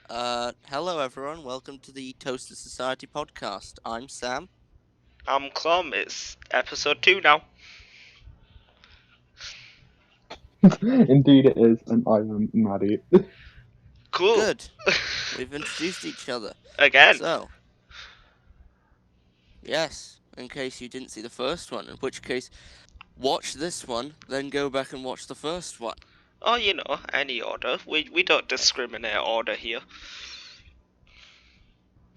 Hello everyone, welcome to the Toaster Society podcast. I'm Sam. I'm Clom, it's episode 2 now. Indeed it is, and I am Maddie. Cool. Good. We've introduced each other. Again. So, yes, in case you didn't see the first one, in which case, watch this one, then go back and watch the first one. Oh, you know, any order. We don't discriminate order here.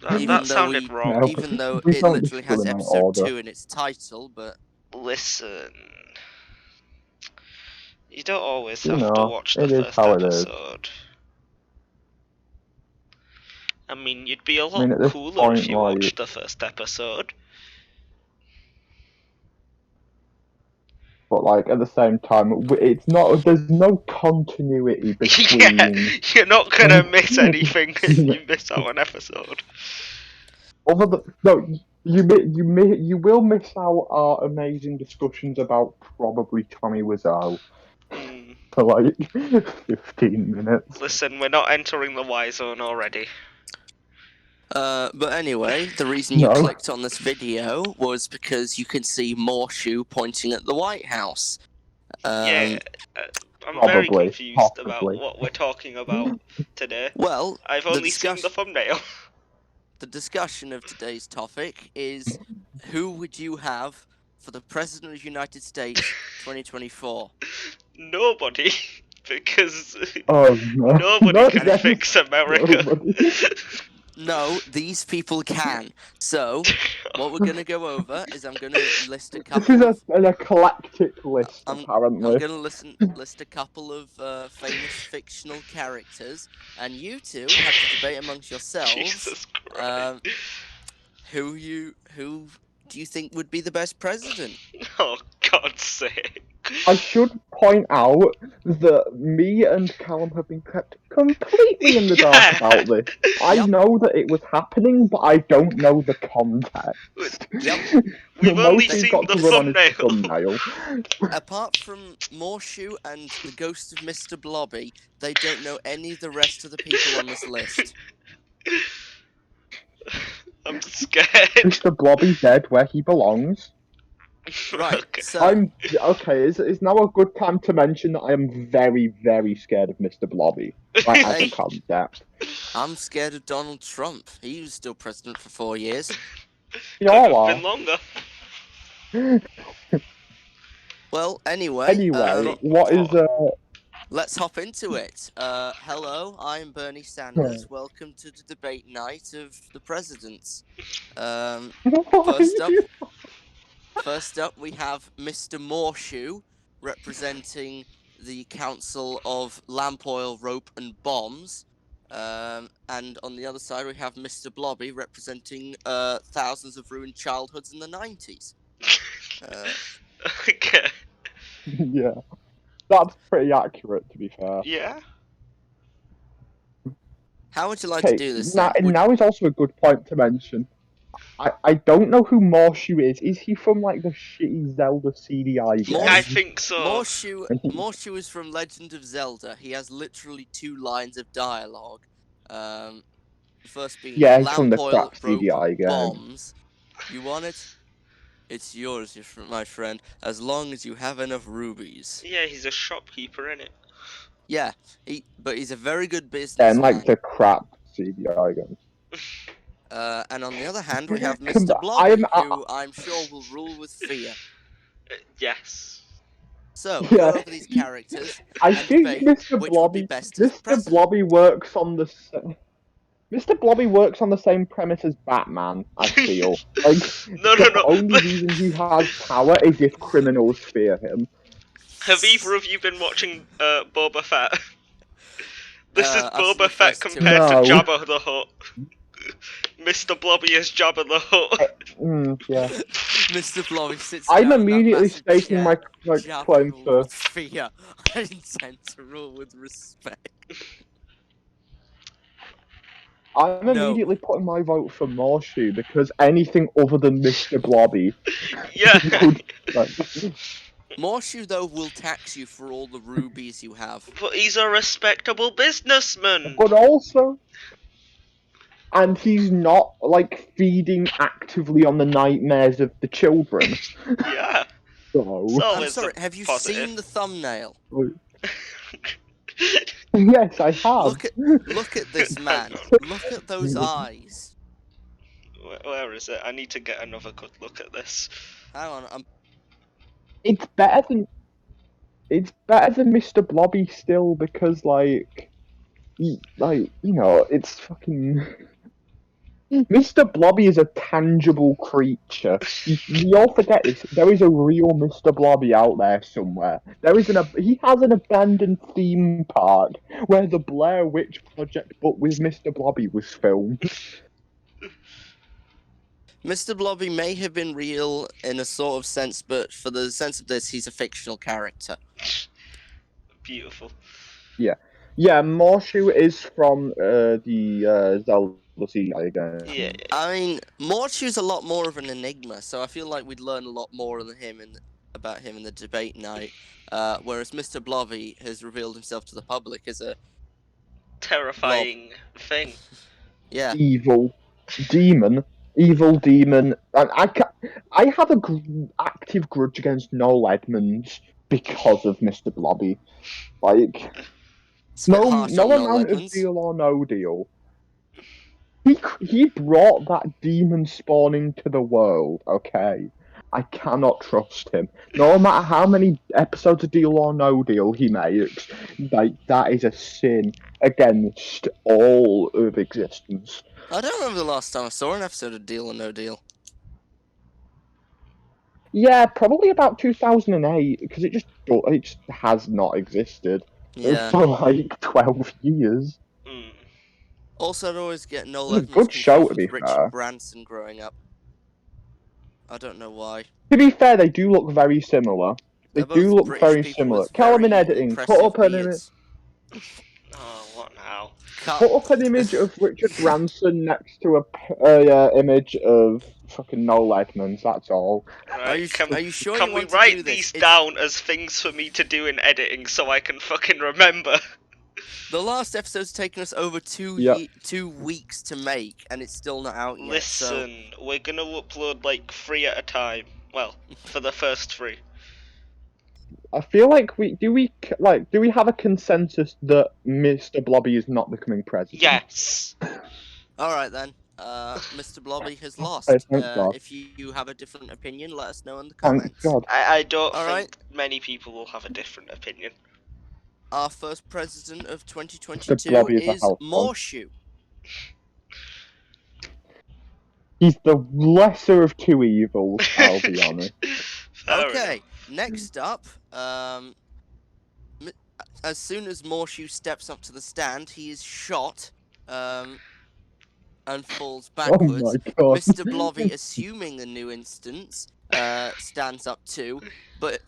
That sounded wrong. No. Even though We it don't literally has discriminate episode order. 2 in its title, but... Listen. You don't always You have to know, watch the it is first how it is. episode. I mean, you'd be a lot mean, at this cooler point, if you like- watched the first episode. But like at the same time, it's not. There's no continuity between. Yeah, you're not gonna miss anything if you miss out an episode. Other than no, you will miss out our amazing discussions about probably Tommy Wiseau Hmm. for like 15 minutes. Listen, we're not entering the Y zone already. But anyway, the reason you No. clicked on this video was because you can see Morshu pointing at the White House. Yeah, I'm very Probably, confused about possibly. what we're talking about today. Well, I've the only seen the thumbnail. The discussion of today's topic is who would you have for the President of the United States 2024? Nobody, because Oh no! nobody Not can them. fix America. Nobody. No, these people can. So, what we're going to go over is I'm going to list a This couple is of... an eclectic list, I'm apparently. going to list a couple of famous fictional characters, and you two have to debate amongst yourselves Jesus Christ. who do you think would be the best president? Oh, God's sake. I should point out that me and Callum have been kept completely in the dark Yeah. about this. I Yep. know that it was happening, but I don't know the context. Yep. We've The only most we've seen got the to run on is thumbnail. Apart from Morshu and the ghost of Mr. Blobby, they don't know any of the rest of the people on this list. I'm scared. Mr. Blobby dead where he belongs. Right, Okay. so Okay. Is now a good time to mention that I am very, very scared of Mr. Blobby, like as Hey. a concept. I'm scared of Donald Trump. He was still president for 4 years. You Could have all been are. longer. Well, anyway, Anyway, what is let's hop into it. Hello, I'm Bernie Sanders. Welcome to the debate night of the presidents. First up, we have Mr. Morshu, representing the Council of Lamp Oil, Rope and Bombs. And on the other side, we have Mr. Blobby, representing thousands of ruined childhoods in the 90s. Okay. Yeah, that's pretty accurate, to be fair. Yeah. How would you like to do this? Now, Sam? Would- now is also a good point to mention. I don't know who Morshu is. Is he from like the shitty Zelda CDI game? I think so. Morshu is from Legend of Zelda. He has literally 2 lines of dialogue. First being Yeah, he's from lamp the oil, crap rope, CDI game. bombs. You want it? It's yours, my friend, as long as you have enough rubies. Yeah, he's a shopkeeper, innit? Yeah, but he's a very good Yeah, businessman. and like the crap CDI game. And on the other hand, we have Come Mr. back. Blobby, who I'm sure will rule with fear. Yes. So, Yeah. go over these characters. I and think debate Mr. which would be Blobby, best as Mr. president. Blobby works on the Mr. Blobby works on the same premise as Batman. I feel like No. the only reason he has power is if criminals fear him. Have either of you been watching Boba Fett? This is I've seen the Boba Fett first 2 compared to No. Jabba the Hutt. Mr. Blobby is Jabba the Hutt. Yeah. Mr. Blobby sits I'm down in that immediately massive stating chair. my Jabba claim rule for. with fear. I intend to rule with respect. I'm immediately putting my vote for Morshu because anything other than Mr. Blobby Yeah. would. Like, Morshu, though, will tax you for all the rubies you have. But he's a respectable businessman. but also, and he's not like feeding actively on the nightmares of the children. Yeah. So It's I'm always sorry, the have you positive. seen the thumbnail? yes, I have. Look at this man. Look at those eyes. Where is it? I need to get another good look at this. Hang on, It's better than Mr. Blobby still because it's fucking. Mr. Blobby is a tangible creature. You all forget this. There is a real Mr. Blobby out there somewhere. He has an abandoned theme park where the Blair Witch Project, but with Mr. Blobby, was filmed. Mr. Blobby may have been real in a sort of sense, but for the sense of this, he's a fictional character. Beautiful. Yeah, Morshu is from the Zelda CGI game. Yeah. I mean, Morshu's a lot more of an enigma, so I feel like we'd learn a lot more about him in the debate night. Whereas Mr. Blobby has revealed himself to the public as a Terrifying thing. yeah. Evil demon. And I have a active grudge against Noel Edmonds because of Mr. Blobby. Like, It's a bit harsh no on Noel amount of Edmonds. Deal or No Deal. He brought that demon spawn into the world, okay? I cannot trust him. No matter how many episodes of Deal or No Deal he makes, like, that is a sin against all of existence. I don't remember the last time I saw an episode of Deal or No Deal. Yeah, probably about 2008, because it just has not existed Yeah. for like 12 years. Mm. Also, I'd always get Noel It's a Edmonds good show, confused to be with fair. Richard Branson growing up. I don't know why. To be fair, they do look very similar. They They're do both look British very people similar. with Call them in very editing. Put impressive up an image. beards. Oh, what now? Put up an image of Richard Branson next to a image of fucking Noel Edmonds. That's all. Right, Are you sure can you we want to do write this? these down as things for me to do in editing so I can fucking remember? The last episode's taken us over 2 weeks to make, and it's still not out yet. Listen, we're gonna upload like 3 at a time. Well, for the first 3. I feel like do we have a consensus that Mr. Blobby is not becoming president? Yes. All right then. Mr. Blobby has lost. Thank God. If you have a different opinion, let us know in the Thank comments. God. I don't All think right. many people will have a different opinion. Our first president of 2022 Blobby is a is house Morshu. He's the lesser of two evils, I'll be honest. Okay, next up, as soon as Morshu steps up to the stand, he is shot and falls backwards. Oh my God. Mr. Blobby, assuming the new instance, stands up too, but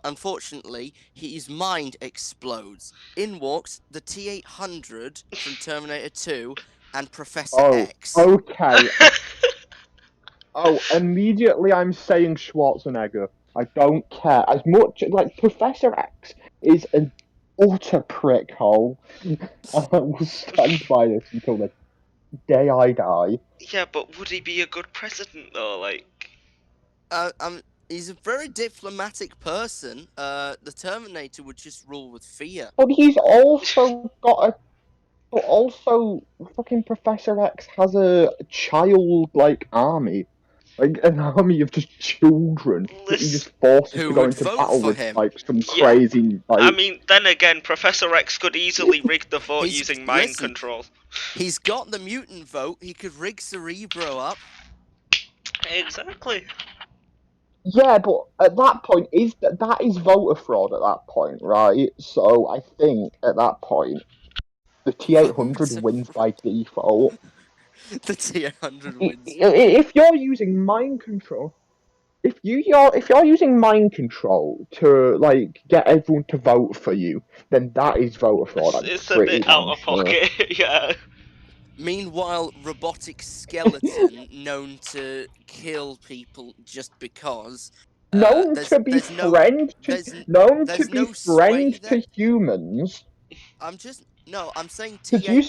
unfortunately, his mind explodes. In walks the T-800 from Terminator 2 and Professor X. Okay. Immediately I'm saying Schwarzenegger. I don't care. As much like Professor X is an utter prickhole. I will stand by this until the day I die. Yeah, but would he be a good president though? Like, He's a very diplomatic person. The Terminator would just rule with fear. But he's also fucking Professor X has a child-like army. Like an army of just children that he just forces Who to go would into vote battle for with him? like some Yeah. crazy I mean, then again, Professor X could easily rig the vote using mind listen. control. He's got the mutant vote. He could rig Cerebro up. Exactly. Yeah, but at that point, that is voter fraud at that point, right? So I think at that point, the T-800 wins by default. The T-800 wins. If you're using mind control, if you're using mind control to like get everyone to vote for you, then that is voter fraud. It's a bit out of pocket, yeah. Meanwhile, robotic skeleton known to kill people just because. Known to be friend to humans. I'm just. No, I'm saying T8. Because you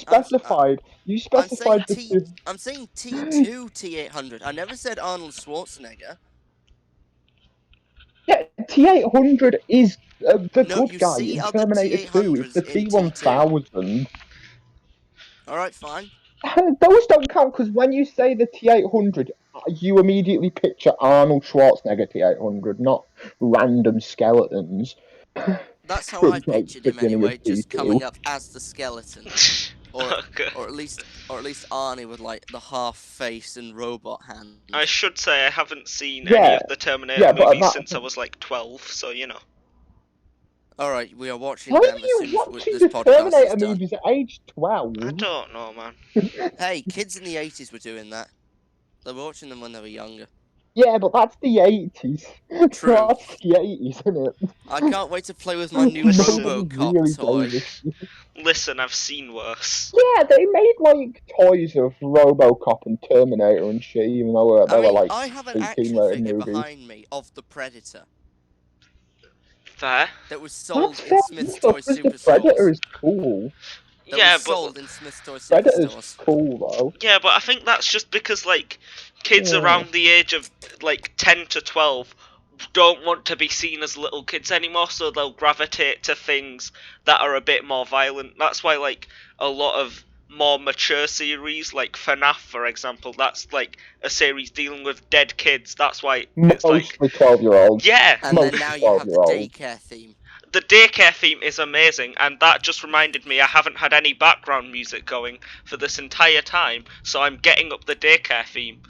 specified the two. I'm saying T2 T800. I never said Arnold Schwarzenegger. Yeah, T800 is the No, good you guy see in other Terminator 2. It's the T800s in T2. T1000. All right, fine. Those don't count because when you say the T800, you immediately picture Arnold Schwarzenegger T800, not random skeletons. That's how From, I like, pictured him beginning of anyway, just T2. coming up as the skeleton, or Okay. or at least Arnie with like the half face and robot hand. I should say I haven't seen Yeah, any of the Terminator yeah, but movies that- since I was like 12, so you know. All right, we are watching Why them are as you soon as watching this the podcast is Terminator done. movies at age 12? I don't know, man. Hey, kids in the 80s were doing that. They were watching them when they were younger. Yeah, but that's the 80s. True. That's the 80s, isn't it? I can't wait to play with my new Listen. RoboCop Really toy. plays this. Listen, I've seen worse. Yeah, they made like toys of RoboCop and Terminator and shit, even though they were like I have an 18 action rated figure movies. behind me of the Predator Fair. that was sold That's in fair Smith's enough, Toy 'cause the Superstores. Predator is cool. That Yeah, was but sold in Smith's Toy Predator's Superstores. cool though. yeah, but I think that's just because like kids Yeah. around the age of like 10 to 12 don't want to be seen as little kids anymore, so they'll gravitate to things that are a bit more violent. That's why like a lot of more mature series, like FNAF for example, that's like a series dealing with dead kids. That's why it's like Mostly 12-year-olds. yeah. And then Most now you have the 12-year-olds. daycare theme. The daycare theme is amazing, and that just reminded me I haven't had any background music going for this entire time, so I'm getting up the daycare theme.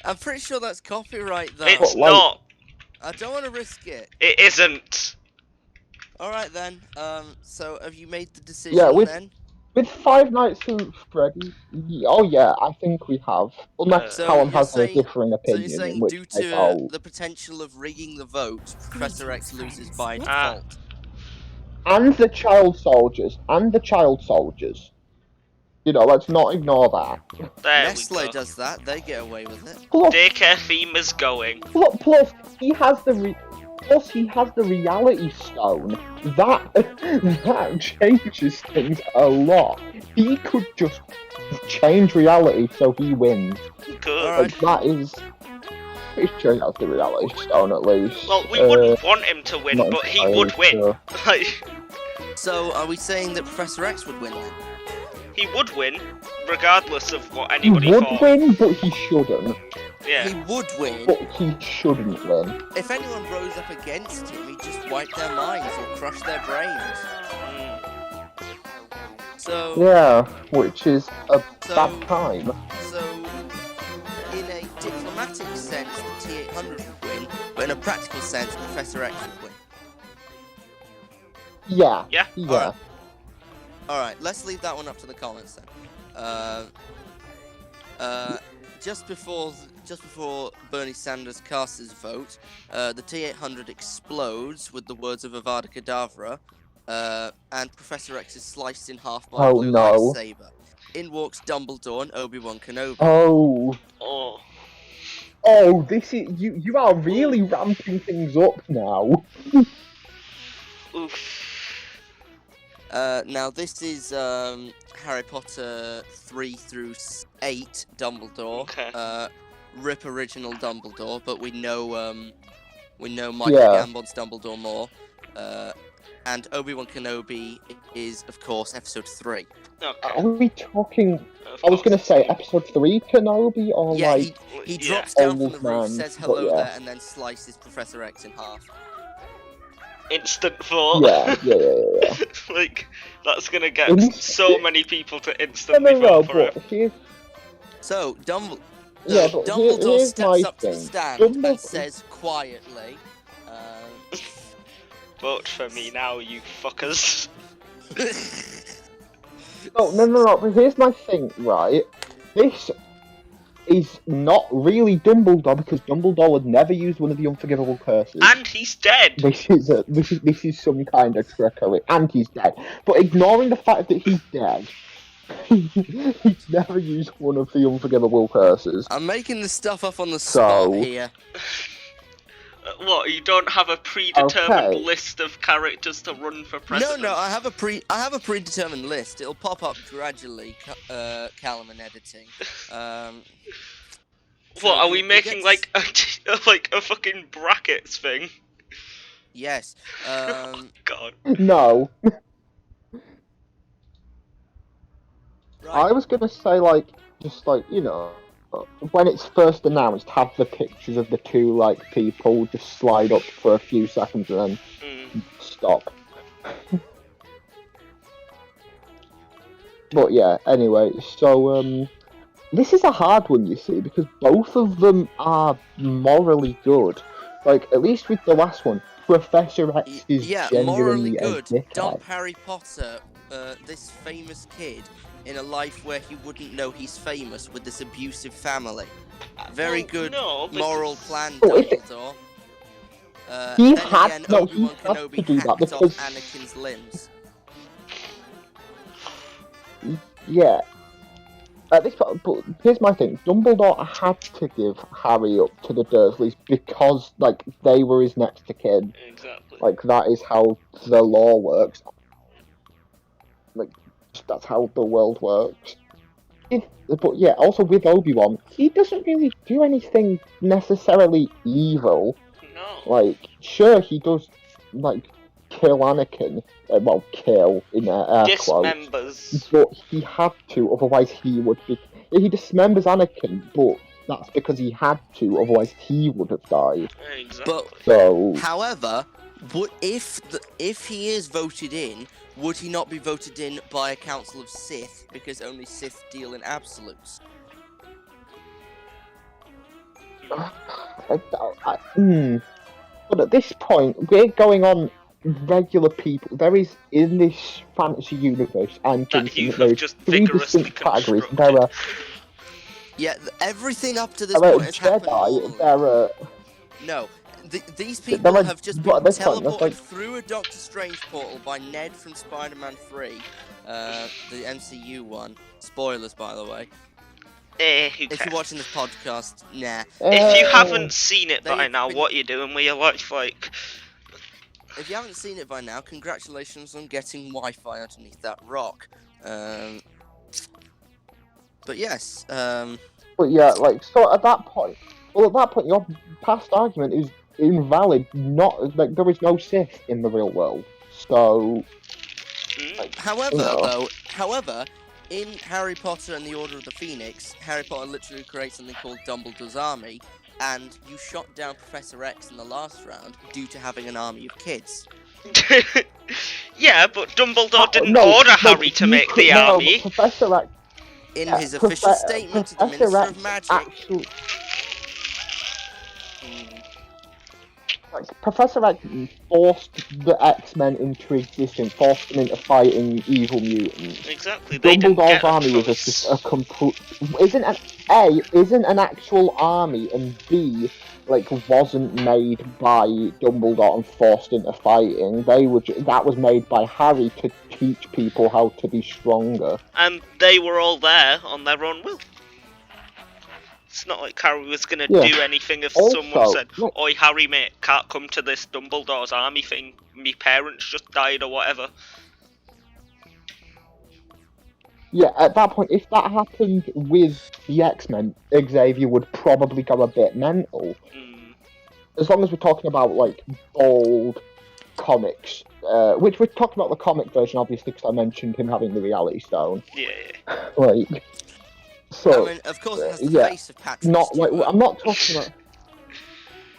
I'm pretty sure that's copyright though. It's But, like- not. I don't want to risk it. It isn't. All right then. So have you made the decision Yeah, then? With Five Nights at Freddy, oh yeah, I think we have. Unless So Callum you're has saying- a differing So opinion, you're saying in which due case to I'll... the potential of rigging the vote, Professor X loses by Ah. default. And the child soldiers. You know, let's not ignore that. There Nestle we go. does that. They get away with it. Plus, Daycare theme is going. plus he has the reality stone. That changes things a lot. He could just change reality so he wins. Good. Alright. Like, that is... He's changed out the reality stone at least. Well, we wouldn't want him to win, not but he entirely would win. sure. Like, So are we saying that Professor X would win then? he would win, regardless of what He anybody would thought. win, but he shouldn't. Yeah. He would win. But he shouldn't win. If anyone rose up against him, he'd just wipe their minds or crush their brains. Mm. So, Yeah, which is a So- bad time. so in a diplomatic sense, the T800 would win, but in a practical sense, Professor X would win. Yeah. Yeah. Yeah. Alright, let's leave that one up to the comments then. Just before Bernie Sanders casts his vote, the T800 explodes with the words of Avada Kedavra, and Professor X is sliced in half by a Oh, blue no. lightsaber. In walks Dumbledore and Obi-Wan Kenobi. Oh. Oh. Oh, this is... You are really ramping things up now. Oof. Now this is Harry Potter 3 through 8 Dumbledore. Okay. Rip original Dumbledore, but we know Michael Yeah. Gambon's Dumbledore more. And Obi-Wan Kenobi is of course episode 3. Okay. Are we talking... Of I was gonna course. say episode 3 Kenobi, or Yeah, like... he Yeah. drops down from Old the roof, man, says but hello yeah. there, and then slices Professor X in half. Instant vote. Yeah. Like, that's gonna get Inst- so many people to No, instantly vote for but it. here's... So Yeah, but Dumbledore here's my steps up to the thing. stand and Dumbledore- says quietly, Vote for me now, you fuckers. No, but here's my thing, right? This is not really Dumbledore, because Dumbledore would never use one of the unforgivable curses. And he's dead. This is some kind of trickery, and he's dead. But ignoring the fact that he's dead, he's never used one of the unforgivable curses. I'm making this stuff up on the spot So- here. What, you don't have a predetermined Okay. list of characters to run for president? No, I have a predetermined list. It'll pop up gradually, Callum and editing. So What, are we you'll making get like a fucking brackets thing? Yes. Oh, God. No. Right. I was gonna say, like, just like, when it's first announced, have the pictures of the two, like, people just slide up for a few seconds and then stop. But yeah, anyway, so, this is a hard one, you see, because both of them are morally good. Like, at least with the last one, Professor X is morally genuinely good. a dickhead. Dump Harry Potter, this famous kid, in a life where he wouldn't know he's famous with this abusive family. Very good moral plan, Dumbledore. He then had again, no. Obi-Wan He has Kenobi to do that hacked because off Anakin's limbs. Yeah. At this point, but here's my thing: Dumbledore had to give Harry up to the Dursleys because, like, they were his next of kin. Exactly. Like, that is how the law works. Like, that's how the world works. But yeah, also with Obi-Wan, he doesn't really do anything necessarily evil. No. Like, sure, he does, like, kill Anakin. Well, kill in air quotes. Dismembers. But he had to, otherwise he would be. He dismembers Anakin, but that's because he had to, otherwise he would have died. Exactly. But So, however, if he is voted in, would he not be voted in by a council of Sith because only Sith deal in absolutes? But at this point, we're going on regular people. There is, in this fantasy universe, I'm That thinking you there have is just 3 vigorously distinct categories. constructed. There are Yeah, everything up to this There are point has happened Jedi, normally. there are... No, these people are- have just but been at this point, teleported that's through a Doctor Strange portal by Ned from Spider-Man 3, the MCU one. Spoilers, by the way. Who If cares? you're watching this podcast, nah. If you Uh, haven't seen it by they've now, been- what are you doing with your life? Like, If you haven't seen it by now, congratulations on getting Wi-Fi underneath that rock. But yes, But yeah, like, so at that point, your past argument is invalid. Not, like, there is no Sith in the real world. So, like, However, in Harry Potter and the Order of the Phoenix, Harry Potter literally creates something called Dumbledore's Army, and you shot down Professor X in the last round due to having an army of kids. yeah, but Dumbledore didn't order Harry to make the army. Professor X, In his official statement to the Minister of Magic. Actually, like, Professor X forced the X-Men into existence, forced them into fighting evil mutants. Exactly. They didn't Dumbledore's get a army was choice. just a complete. Isn't an actual army, and B, like, wasn't made by Dumbledore and forced into fighting. That was made by Harry to teach people how to be stronger. And they were all there on their own will. It's not like Harry was gonna do anything if someone said, "Oi, Harry, mate, can't come to this Dumbledore's army thing. Me parents just died or whatever." Yeah, at that point, if that happened with the X-Men, Xavier would probably go a bit mental. As long as we're talking about, like, old comics, which we're talking about the comic version, obviously, because I mentioned him having the Reality Stone. Yeah. Like, so, I mean, of course, it has the face of Patrick Stewart. I'm not talking about.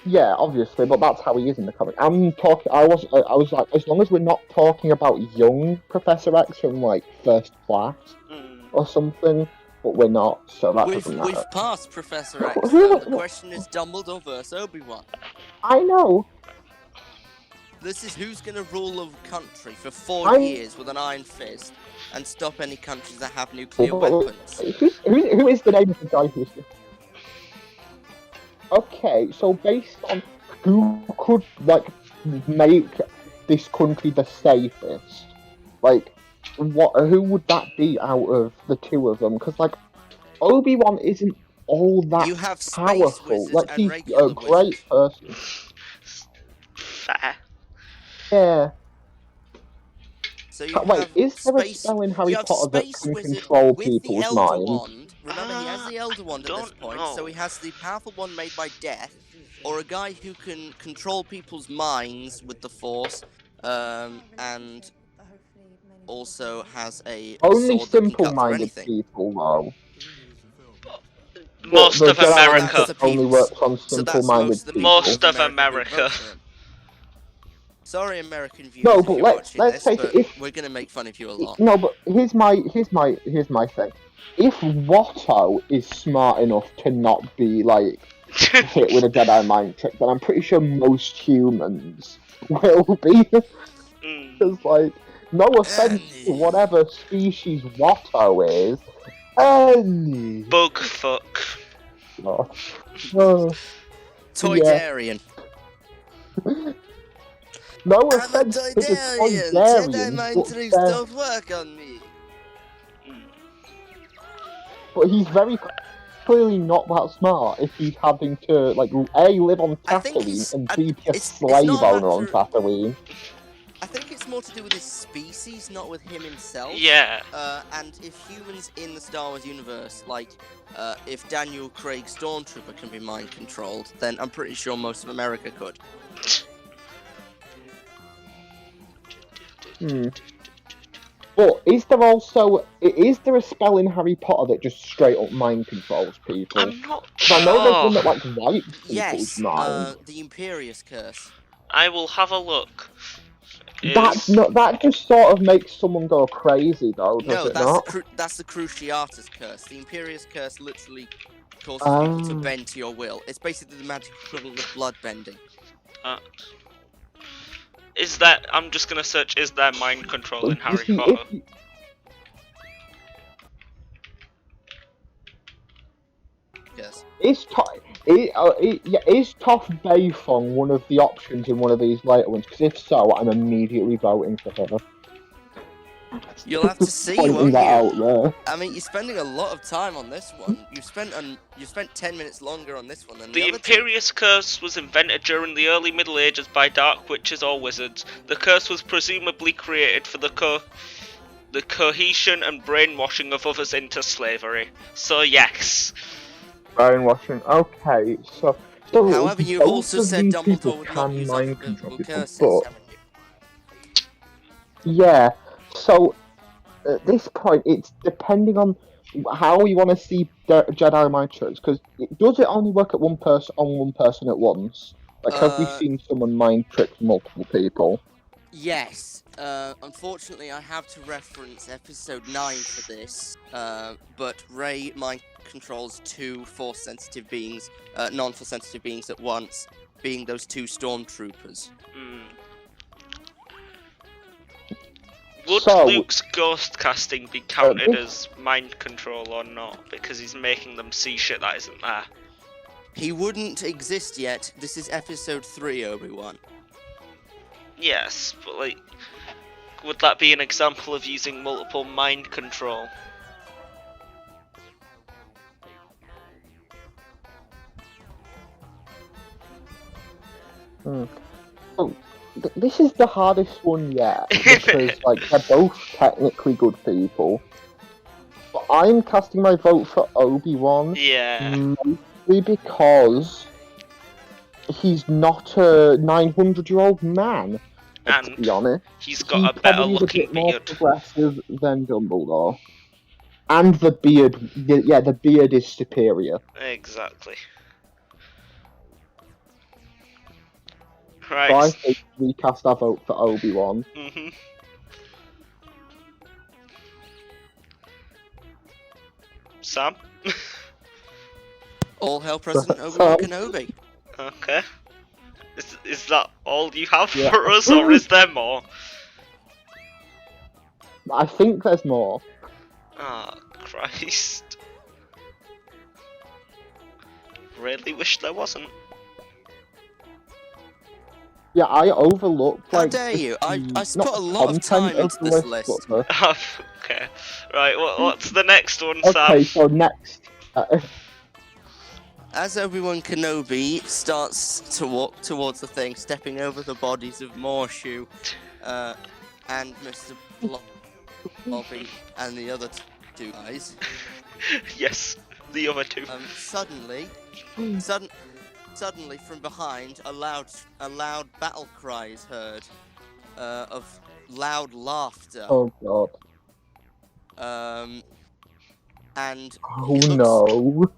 Yeah, obviously, but that's how he is in the comic. I was like, as long as we're not talking about young Professor X from, like, First Class or something, but we're not, so that doesn't matter. We've passed Professor X, though. The question is Dumbledore versus Obi-Wan. I know. This is who's going to rule a country for 4 years with an iron fist and stop any countries that have nuclear weapons. Who is the name of the guy who's... Okay, so based on who could, like, make this country the safest, like, who would that be out of the two of them? Because, like, Obi-Wan isn't all that You have space powerful. wizards Like, and he's regular a great wizards. person. Fair. Yeah. So you Wait, have is there a space. spell in You Harry have Potter that Space can Wizard control with the people's Elder minds? Wand. Remember, he has the Elder Wand at this Don't point, know. so he has the powerful one made by death, or a guy who can control people's minds with the Force, and also has a Only sword that can cut through simple-minded anything. people, though. Most the of Jedi America. Master only works on So that's simple-minded most of the people. people Most of of America who vote America. for him. Sorry, American viewers, No, if but you're let's watching this, face but it. If we're gonna make fun of you a lot. no, but here's my thing. If Watto is smart enough to not be like hit with a Jedi mind trick, then I'm pretty sure most humans will be. Because like, no offense to whatever species Watto is, any Bug fuck. oh, oh, yeah. Toydarian. No I'm a offense to the Toydarian. Jedi Toydarians, mind but tricks don't work on me. But he's very clearly not that smart if he's having to, like, A, live on I think he's- Tatooine, and B, be a it's slave not a owner on matter- Tatooine. I think it's more to do with his species, not with him himself. Yeah. And if humans in the Star Wars universe, like, if Daniel Craig Stormtrooper can be mind controlled, then I'm pretty sure most of America could. But is there a spell in Harry Potter that just straight up mind controls people? I'm not 'Cause I know there's one sure. that, like, wipes people's Yes, minds. the Imperious Curse. I will have a look. That just sort of makes someone go crazy, though, does No, it not? that's the Cruciatus Curse. The Imperious Curse literally causes people to bend to your will. It's basically the magic equivalent of blood bending. Is that? I'm just gonna search. Is there mind control in Harry See, Potter? Yes. Is Toph Beifong one of the options in one of these later ones? Because if so, I'm immediately voting for her. You'll have to see, Pointing won't that you? out there. I mean, you're spending a lot of time on this one. You spent 10 minutes longer on this one than the The other two. Imperious Curse was invented during the early Middle Ages by dark witches or wizards. The curse was presumably created for the cohesion and brainwashing of others into slavery. So yes. Brainwashing. Okay, so However, you've both also of said these Dumbledore people would not can use mind unforgivable control people, curses, but haven't you? yeah. So at this point, it's depending on how you want to see Jedi mind tricks. Because does it only work at one person at once? Like, have we seen someone mind trick multiple people? Yes. Unfortunately, I have to reference episode 9 for this. But Rey mind controls two Force-sensitive beings, non-Force-sensitive beings at once, being those two stormtroopers. Would Luke's ghost casting be counted as mind control or not? Because he's making them see shit that isn't there. He wouldn't exist yet. This is episode 3, Obi-Wan. Yes, but like, would that be an example of using multiple mind control? Oh, this is the hardest one yet, because like they're both technically good people. But I'm casting my vote for Obi-Wan. Yeah. Mostly because he's not a 900-year-old man. And to be honest, he's got a better looking more beard. progressive than Dumbledore. And the beard, the beard is superior. Exactly. So Right. I think we cast our vote for Obi-Wan. Sam? All hail President Obi-Wan Kenobi. Okay. Is that all you have Yeah. for us, or is there more? I think there's more. Ah, Christ. Really wish there wasn't. Yeah, I overlooked How like. dare you? I not put a lot of content time into the this list. but Okay. Right, what's the next one, okay, Sam? so next. as Obi-Wan Kenobi starts to walk towards the thing, stepping over the bodies of Morshu, and Mr. Blobby and the other two guys, Yes, the other two. suddenly from behind, a loud battle cry is heard, of loud laughter. Oh god. And Oh no.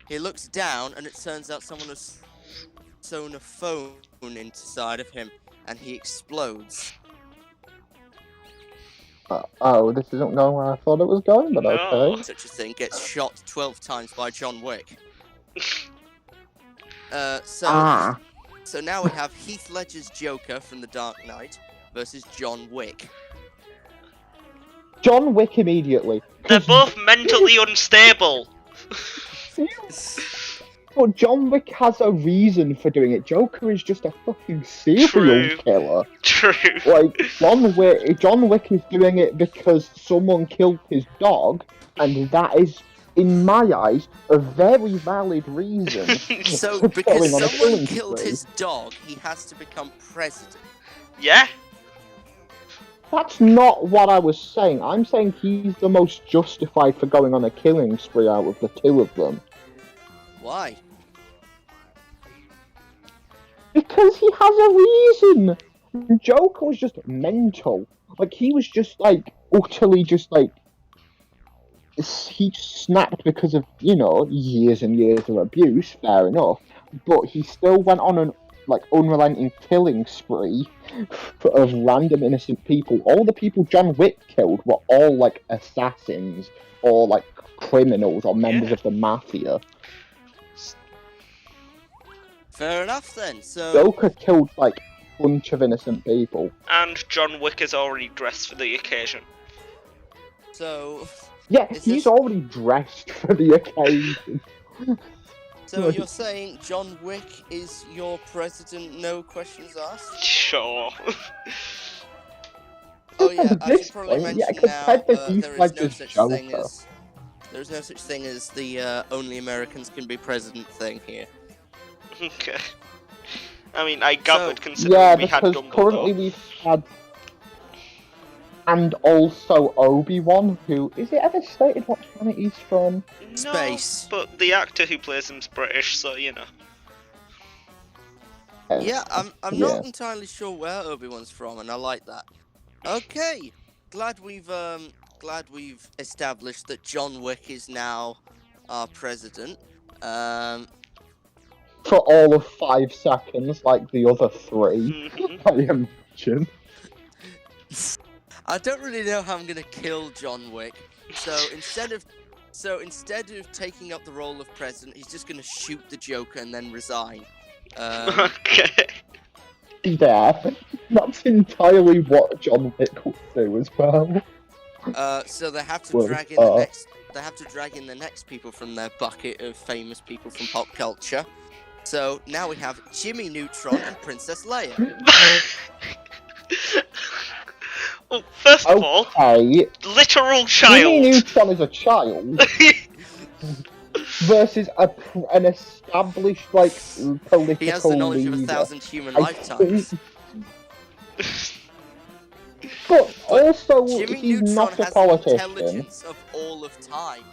he looks down, and it turns out someone has sewn a phone inside of him, and he explodes. Oh, this isn't going where I thought it was going, but No. okay. Such a thing gets shot 12 times by John Wick. So now we have Heath Ledger's Joker from The Dark Knight versus John Wick. John Wick immediately. They're both mentally unstable. But John Wick has a reason for doing it. Joker is just a fucking serial True. killer. True. Like, John Wick is doing it because someone killed his dog, and that is, in my eyes, a very valid reason. So, for because going on a someone killing killed spree. his dog, he has to become president. Yeah. That's not what I was saying. I'm saying he's the most justified for going on a killing spree out of the two of them. Why? Because he has a reason! Joker was just mental. Like, he was just, like, utterly just, like... He snapped because of, you know, years and years of abuse, fair enough. But he still went on an, like, unrelenting killing spree of random innocent people. All the people John Wick killed were all, like, assassins, or, like, criminals, or members of the mafia. Fair enough then. So Joker killed, like, a bunch of innocent people. And John Wick is already dressed for the occasion. So Yeah, Is he's this- already dressed for the occasion. so you're saying John Wick is your president, no questions asked? Sure. Oh yeah, At I this should probably point, mention yeah, 'cause now technically he's there is like no this such Joker. thing as the only Americans can be president thing here. Okay. I mean, I gathered considering Yeah, we had because currently Dumbledore. we've had... And also Obi-Wan, who... Is it ever stated what planet he's from? No, Space. but the actor who plays him's British, so you know. Yeah, I'm Yeah. not entirely sure where Obi-Wan's from, and I like that. Okay, glad we've established that John Wick is now our president. For all of 5 seconds, like the other 3, Mhm. I imagine. I don't really know how I'm gonna kill John Wick. So instead of taking up the role of president, he's just gonna shoot the Joker and then resign. Okay. Yeah, that's entirely what John Wick would do as well. So they have to Well, drag in the next. They have to drag in the next people from their bucket of famous people from pop culture. So now we have Jimmy Neutron and Princess Leia. Well, first of all, Okay, literal Jimmy child. Neutron is a child versus an established, like, political He has the knowledge leader. of 1,000 human I lifetimes. But also, Jimmy he's Neutron not a has the politician. intelligence of all of time.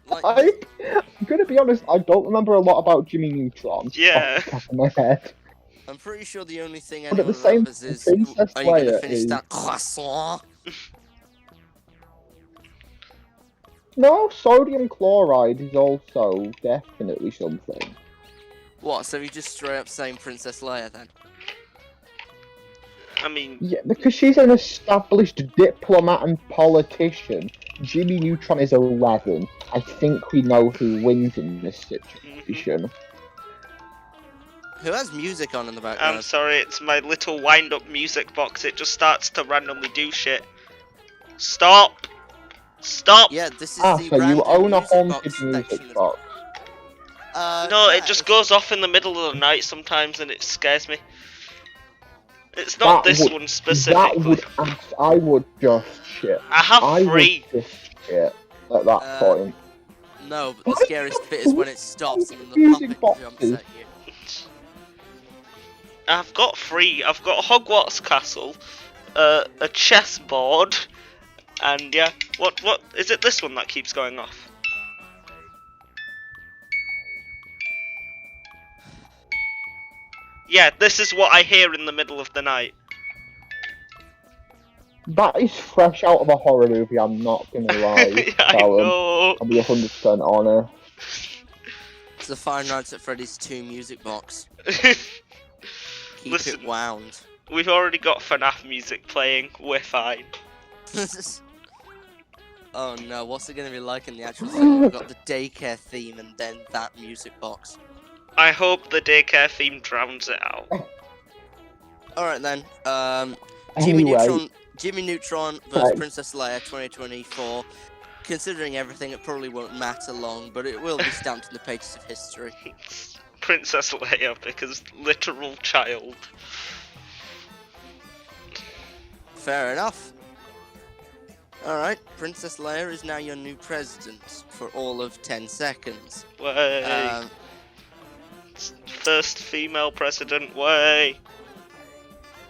Like, I'm gonna be honest, I don't remember a lot about Jimmy Neutron. Yeah. Off the top of my head. I'm pretty sure the only thing But at anyone the same remembers time, is, Princess are you gonna Leia finish is- that croissant? No, sodium chloride is also definitely something. What, so you just straight up saying Princess Leia then? I mean, Yeah, because she's an established diplomat and politician. Jimmy Neutron is 11. I think we know who wins in this situation. Who has music on in the I'm background? sorry, it's my little wind-up music box. It just starts to randomly do shit. Stop! Stop! Yeah, this is Ah, the so you random own a music haunted box music section of- box. No, yeah, it just goes off in the middle of the night sometimes and it scares me. It's not That this would- one That specifically. would, I would just shit. I have I 3. would just shit. at that point. No, but the scariest bit is when it stops and then the Music puppet jumps boxes. at you. I've got 3. I've got a Hogwarts castle, a chessboard, and yeah. What is it? This one that keeps going off. Yeah, this is what I hear in the middle of the night. That is fresh out of a horror movie, I'm not gonna lie. I know. I'll be 100% honest. It's the Five Nights at Freddy's 2 music box. Keep Listen, it wound. we've already got FNAF music playing. We're fine. Oh no, what's it gonna be like in the actual thing? We've got the daycare theme and then that music box. I hope the daycare theme drowns it out. Alright then, Anyway, Jimmy Neutron versus Right. Princess Leia 2024. Considering everything, it probably won't matter long, but it will be stamped in the pages of history. Princess Leia, because literal child. Fair enough. Alright, Princess Leia is now your new president for all of 10 seconds. Way. First female president, way.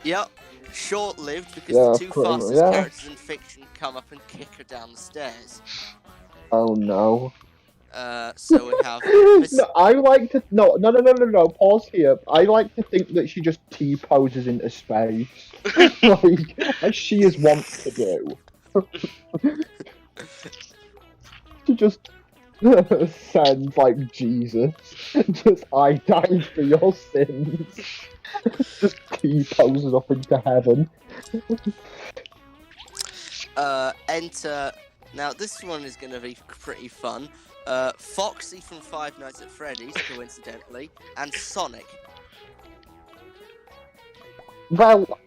Yep, short-lived because Yeah, the two pretty much, fastest yeah. characters in fiction come up and kick her down the stairs. oh no. So we have Miss... No, I like to no. Pause here. I like to think that she just T-poses into space, like as she is wont to do. She just sends like Jesus. Just I died for your sins. Just T-poses up into heaven. Enter... Now, this one is going to be pretty fun. Foxy from Five Nights at Freddy's, coincidentally, and Sonic. Well,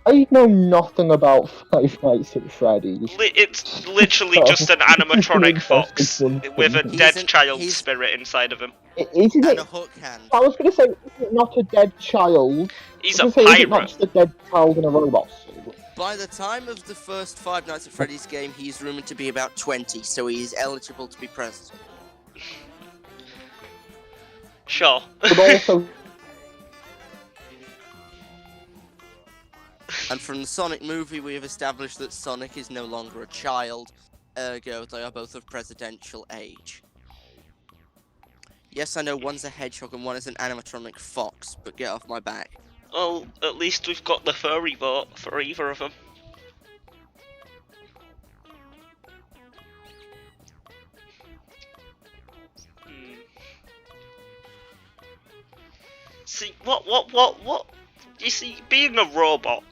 I know nothing about Five Nights at Freddy's. It's literally just an animatronic fox with a dead child spirit inside of him. Isn't And it? a hook hand. I was going to say, is it not a dead child? He's I a was gonna say, is it not pirate. just a dead child in a robot suit? By the time of the first Five Nights at Freddy's game, he's rumored to be about 20, so he is eligible to be president. Sure. But also, And from the Sonic movie, we have established that Sonic is no longer a child, ergo they are both of presidential age. Yes, I know one's a hedgehog and one is an animatronic fox, but get off my back. Well, at least we've got the furry vote for either of them. See, what? You see, being a robot,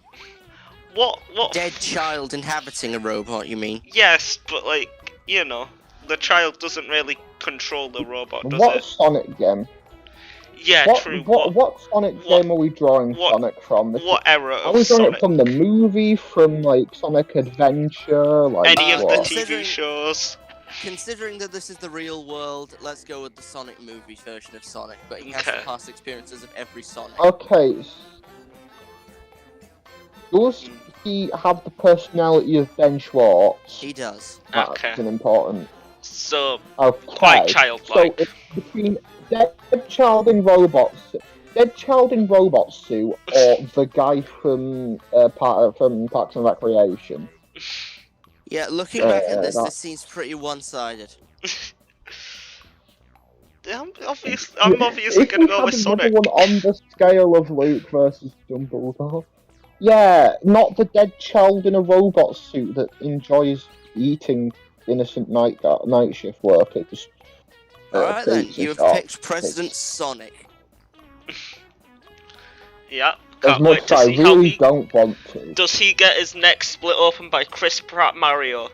what? Dead child inhabiting a robot, you mean? Yes, but like, you know, the child doesn't really control the robot, does what it? Sonic game? Yeah, true. What Sonic game are we drawing Sonic from? What era Are of we drawing Sonic? it from the movie, from like Sonic Adventure, like Any of the what? TV shows? Considering that this is the real world, let's go with the Sonic movie version of Sonic, but he has the Okay. past experiences of every Sonic. Okay. Does he have the personality of Ben Schwartz? He does. That's Okay. an important. So, Okay. quite childlike. So it's between Dead Child in Robot Suit, or the guy from Parks and Recreation. Yeah, looking back at this, that- this seems pretty one-sided. I'm obviously If gonna we go had with another Sonic. one on the scale of Luke versus Dumbledore. Yeah, not the dead child in a robot suit that enjoys eating innocent night shift workers. Alright then, pizza you have shop. picked President Sonic. Yeah, As can't much wait as to I see how really he... don't want to. Does he get his neck split open by Chris Pratt Mario?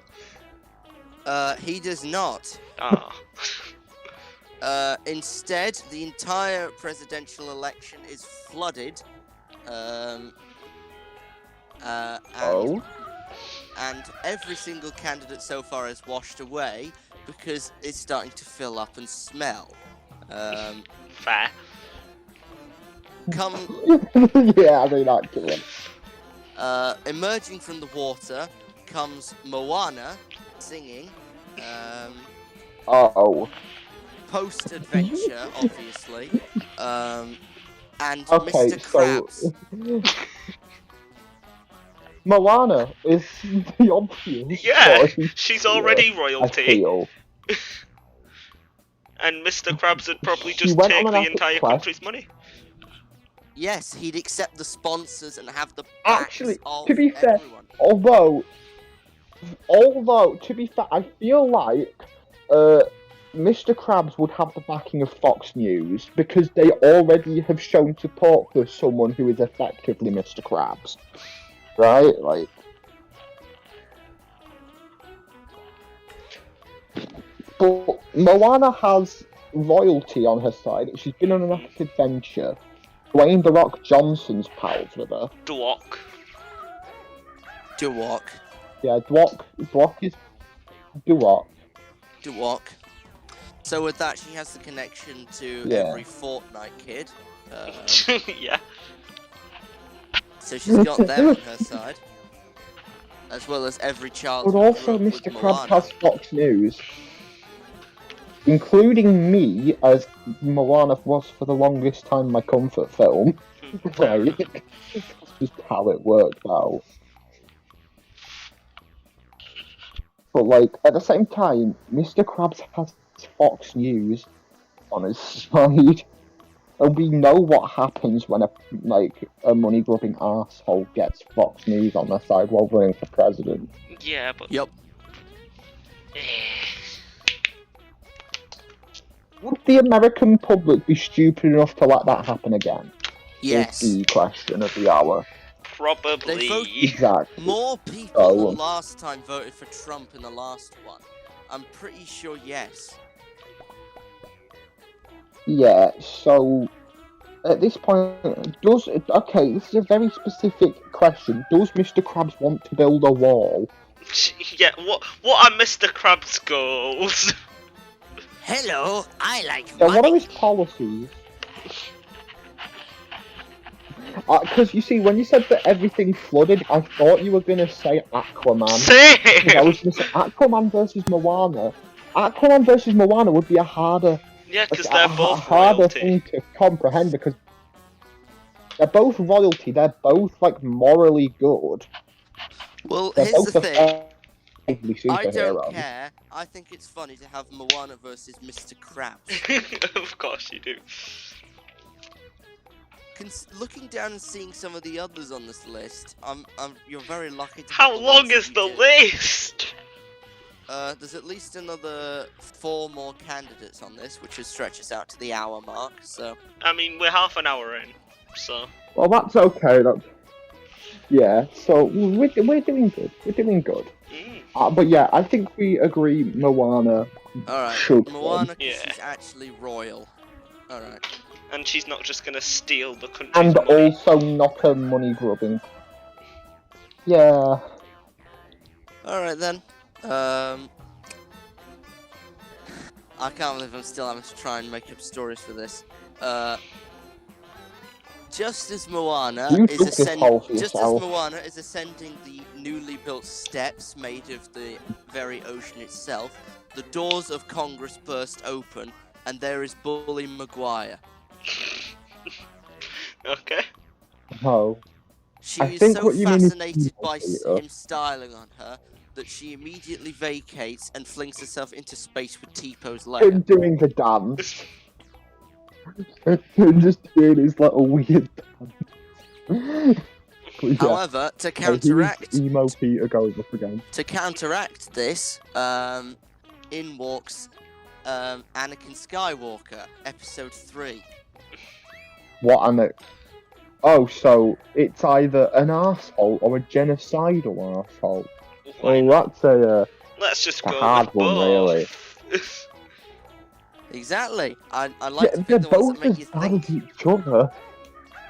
He does not. Ah. Instead, the entire presidential election is flooded. And every single candidate so far is washed away because it's starting to fill up and smell. Fair. Come Yeah, I mean actually. emerging from the water comes Moana, singing. Oh. Post-adventure, obviously. And Okay, Mr. Krabs. Moana is the obvious Yeah, choice. she's already I royalty. feel. And Mr. Krabs would probably She just went take on the an epic entire quest. country's money. Yes, he'd accept the sponsors and have the backs Actually, of to be fair, everyone. although, to be fair, I feel like Mr. Krabs would have the backing of Fox News because they already have shown support for someone who is effectively Mr. Krabs, right? Like, but Moana has royalty on her side. She's been on an epic adventure. Dwayne The Rock Johnson's pals with her. Dwok. Dewok. Yeah, Dwok is Dewok. Dewok. So with that, she has the connection to Yeah. every Fortnite kid. Yeah. So she's got them on her side. As well as every child. But who also, grew up with Mr. Krabs Moana. has Fox News. Including me, as Moana was for the longest time my comfort film. Right? That's just how it worked out. But, like, at the same time, Mr. Krabs has Fox News on his side. And we know what happens when a money-grubbing arsehole gets Fox News on their side while running for president. Yeah, but... Yep. Would the American public be stupid enough to let that happen again? Yes. Is the question of the hour. Probably. They vote- Exactly. More people than last time voted for Trump in the last one. I'm pretty sure yes. Yeah, so at this point, this is a very specific question. Does Mr. Krabs want to build a wall? Yeah, what are Mr. Krabs' goals? Hello, I like So what are money. his policies? Because you see, when you said that everything flooded, I thought you were going to say Aquaman. Same! Because I was going to say Aquaman versus Moana. Aquaman versus Moana would be a harder, Yeah, because they're both harder royalty. thing to comprehend because they're both royalty. They're both like morally good. Well, They're here's both the thing. effectively I don't superheroes. care. I think it's funny to have Moana versus Mr. Krabs. Of course you do. Looking down and seeing some of the others on this list, you're very lucky to. How have the long ones that is you the do. list? There's at least another 4 more candidates on this, which would stretch us out to the hour mark. So. I mean, we're half an hour in, so... Well, that's okay. Yeah. So we're doing good. We're doing good. But yeah, I think we agree. Moana. Alright, should Moana, 'cause Yeah. she's actually royal. Alright. And she's not just gonna steal the country's And money. also not a money grubbing. Yeah. Alright then. I can't believe I'm still having to try and make up stories for this. Just as Moana You is took this hole for just as yourself. Moana is ascending the newly built steps made of the very ocean itself, the doors of Congress burst open, and there is Bully Maguire. Okay. Oh. She I is think so what you mean is fascinated by Peter. him styling on her that she immediately vacates and flings herself into space with T-Po's Leia. Him doing the dance. Just doing his little weird dance. But yeah, However, to here's counteract emo Peter going up again. this, in walks Anakin Skywalker, Episode 3. What an... Oh, so it's either an arsehole or a genocidal arsehole. Why Well, not? that's a Let's just go hard with one, both. really. Exactly. I like to they're pick the ones both that make as you bad think. as each other.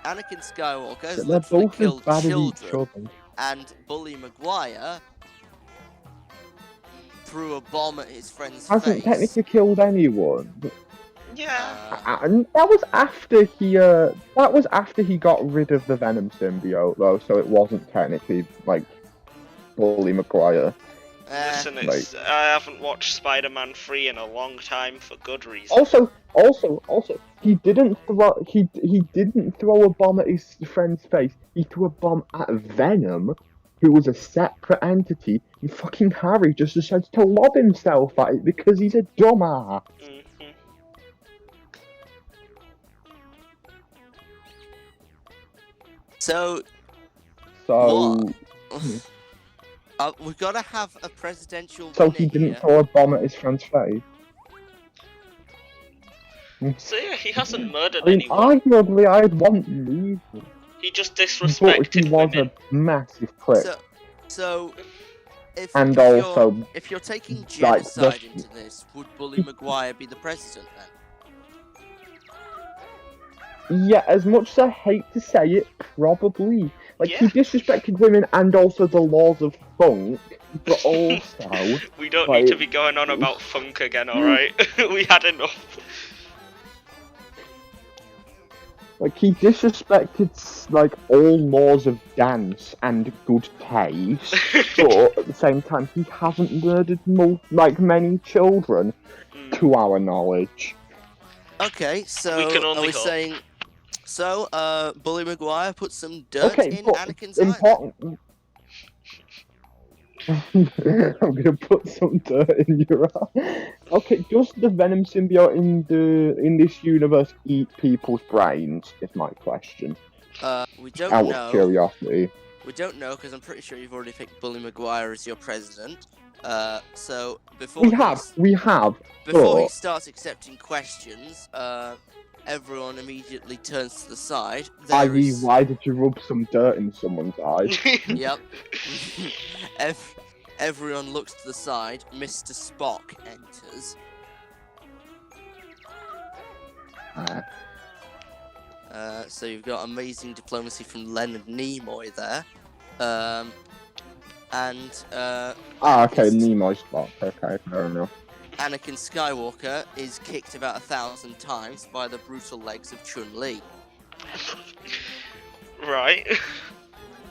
Anakin Skywalker has They're literally both as killed bad as each children, other. and Bully Maguire threw a bomb at his friend's Hasn't face. technically killed anyone. Yeah. And that was after he got rid of the Venom symbiote, though. So it wasn't technically like Bully Maguire. Listen, I haven't watched Spider-Man 3 in a long time for good reason. Also, he didn't throw a bomb at his friend's face. He threw a bomb at Venom, who was a separate entity. And fucking Harry just decided to lob himself at it because he's a dumbass. Mhm. So So, we've got to have a presidential. so winner he didn't here. throw a bomb at his friend's face. So yeah, he hasn't murdered I mean, anyone. arguably, I'd want neither. He just But disrespected he was women. a massive prick. So if you're taking like, genocide into this, would Bully Maguire be the president then? Yeah, as much as I hate to say it, probably. Like, he Yeah. disrespected women and also the laws of funk, but also... We don't like, need to be going on about funk again, alright? We had enough. Like, he disrespected, like, all laws of dance and good taste, but at the same time, he hasn't murdered, many children, to our knowledge. Okay, so We can are only we hope. saying... So, Bully Maguire put some dirt Okay, in but Anakin's eye. important... I'm gonna put some dirt in your eye. Okay, does the Venom symbiote in this universe eat people's brains? Is my question. We don't Out know. of curiosity. We don't know because I'm pretty sure you've already picked Bully Maguire as your president. So before We have. before he but- starts accepting questions, everyone immediately turns to the side. I.e., why did you rub some dirt in someone's eye? Yep. Everyone looks to the side. Mr. Spock enters. So you've got amazing diplomacy from Leonard Nimoy there. Okay, Nemo's Spock. Okay, fair enough. Anakin Skywalker is kicked about 1,000 times by the brutal legs of Chun Li. Right.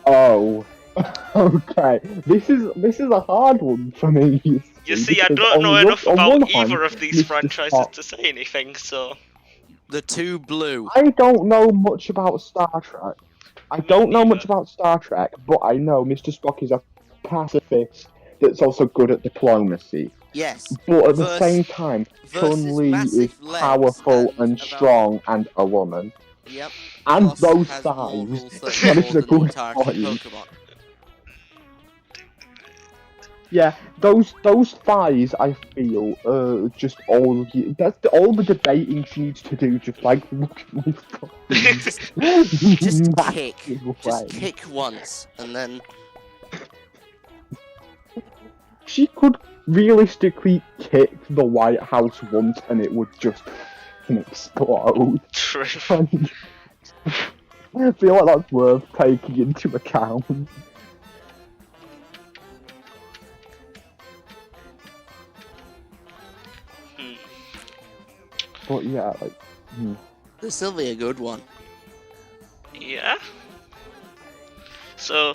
Oh. Okay. This is a hard one for me. You see, I because don't know enough on one about hand, either of these Mr. franchises Spock- to say anything, so... The two blue. I don't know much about Star Trek. But I know Mr. Spock is a pacifist that's also good at diplomacy. Yes. But at the same time, versus Chun Li is massive legs powerful and and about- strong and a woman. Yep. And Plus those has more thighs. rules That than is more a than the good entirety of point. Pokemon. Yeah, those thighs, I feel, just all the debating she needs to do. Just like look at my fucking Just kick. massive Just legs. kick once, and then She could realistically kick the White House once, and it would just explode. True. I feel like that's worth taking into account. But yeah, like. this will be a good one. Yeah. So,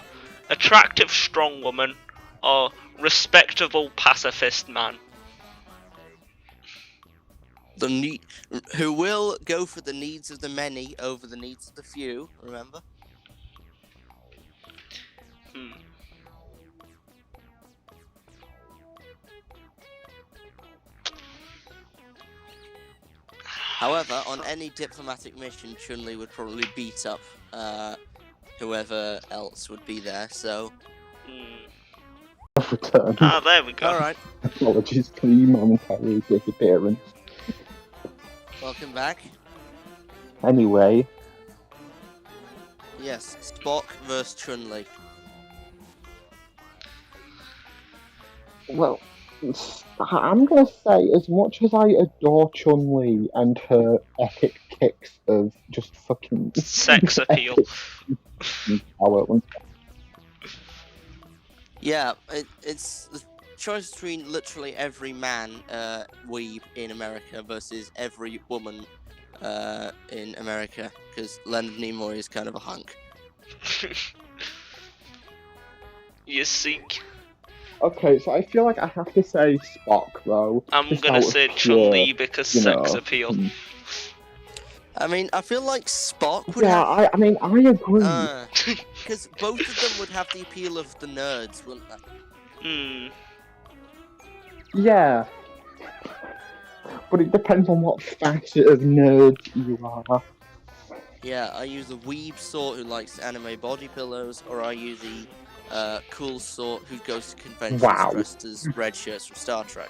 attractive strong woman or respectable pacifist man. Who will go for the needs of the many over the needs of the few, remember? However, on any diplomatic mission, Chun Li would probably beat up whoever else would be there, so... Return. Ah, there we go. Alright, Apologies for the momentary disappearance. welcome back. Anyway, Yes, Spock vs. Chun Li. well, I'm gonna say, as much as I adore Chun Li and her epic kicks of just fucking Sex appeal. power, Yeah, it's the choice between literally every man weeb in America versus every woman in America, because Leonard Nimoy is kind of a hunk. You seek Okay, so I feel like I have to say Spock though. I'm just gonna out of say pure, Chun Li because you sex know, appeal. I mean, I feel like Spock would Yeah, have. I mean, I agree. Because both of them would have the appeal of the nerds, wouldn't they? Hmm. Yeah. But it depends on what facet of nerd you are. Yeah, are you the weeb sort who likes anime body pillows, or are you the cool sort who goes to conventions Wow. dressed as red shirts from Star Trek?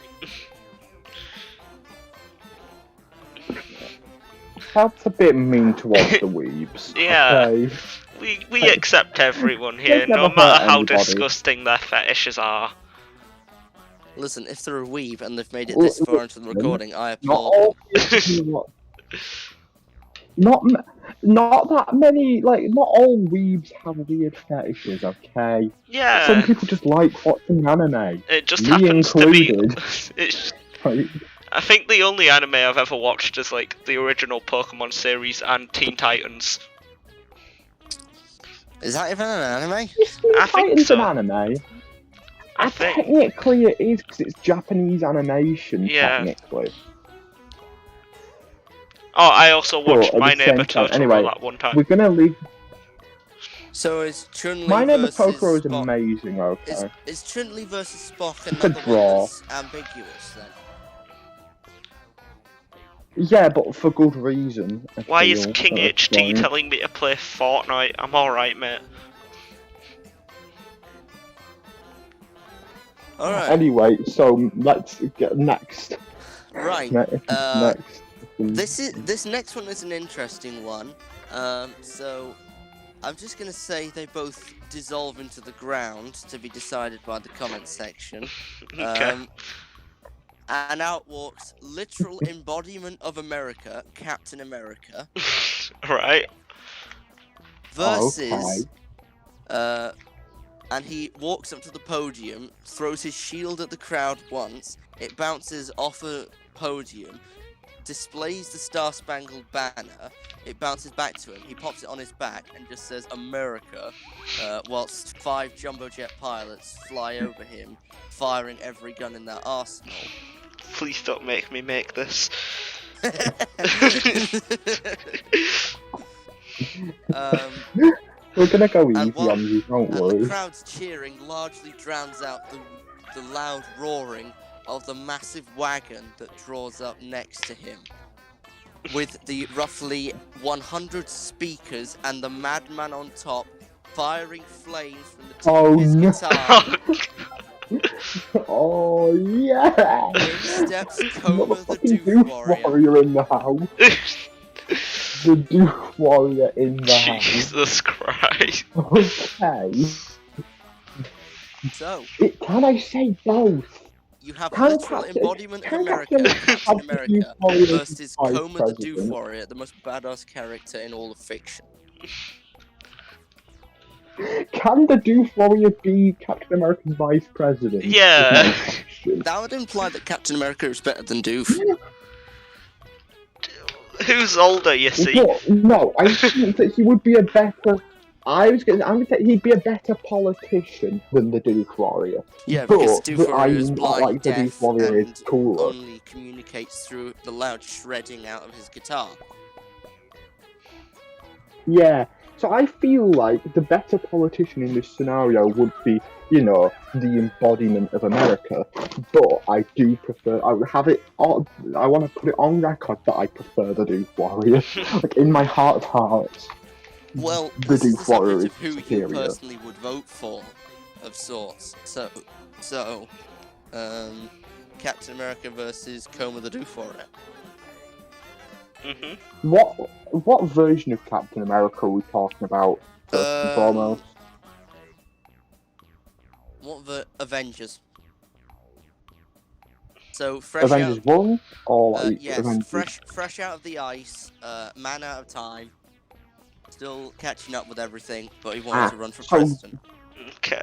That's a bit mean towards the weebs. Yeah. Okay. We accept everyone here, never no hurt matter how anybody. disgusting their fetishes are. Listen, if they're a weeb and they've made it this far into the recording, I Not applaud all them. weebs. Not that many. Like, not all weebs have weird fetishes. Okay. Yeah. Some people just like watching anime. It just Me happens included. to be. It's. Like, I think the only anime I've ever watched is like the original Pokemon series and Teen Titans. Is that even an anime? I think Titans so. an anime. I think. Technically, it is because it's Japanese animation. Yeah. Technically. Oh, I also watched But at My the same Neighbor time- Totoro anyway, that one time. We're gonna leave. So is Chun Li My Neighbor versus Totoro is Spock? amazing. Okay. Is Chun Li versus Spock It's a another one draw. that's ambiguous then? Yeah, but for good reason. I Why is feel, King at this HT point. telling me to play Fortnite? I'm alright, mate. Alright, Anyway, so let's get next. right. Next. This next one is an interesting one. So I'm just gonna say they both dissolve into the ground to be decided by the comment section. Okay. And out walks literal embodiment of America, Captain America, Right. versus and he walks up to the podium, throws his shield at the crowd once, it bounces off a podium, displays the Star Spangled Banner, it bounces back to him, he pops it on his back and just says America, whilst 5 jumbo jet pilots fly over him, firing every gun in their arsenal. Please don't make me make this. We're gonna go easy and while- on you, don't And worry. the crowd's cheering largely drowns out the loud roaring of the massive wagon that draws up next to him, with the roughly 100 speakers and the madman on top firing flames from the tip Oh, of his no. guitar. Oh yeah! In steps Coma the Motherfucking Doof Warrior. in the house. The Doof Warrior in the house. Jesus Christ. Okay. So, Can I say both? you have Can literal Captain- embodiment of can America, Captain Captain Doof America, Warrior versus vice Coma the Doof president? Warrior, the most badass character in all of fiction. Can the Doof Warrior be Captain America's vice president? Yeah. Is my question. That would imply that Captain America is better than Doof. Who's older, you see? But, no, I think that he would be a better. I'm gonna say he'd be a better politician than the Doof Warrior. Yeah, because But Doof Warrior is I'm not blind, like the deaf, Doof Warrior is and cooler. only communicates through the loud shredding out of his guitar. Yeah. So I feel like the better politician in this scenario would be, you know, the embodiment of America. But I do prefer. I would have it. I want to put it on record that I prefer the Doof Warrior. Like in my heart of hearts. Well, The this is Doof the Warrior subject is of who you superior. personally would vote for, of sorts. So, Captain America versus Coma the Doof Warrior. Mm-hmm. What version of Captain America are we talking about? First and foremost. What the Avengers? So fresh Avengers out, 1 or like yes, Avengers? fresh out of the ice, man out of time, still catching up with everything, but he wanted to run for so- president. Okay.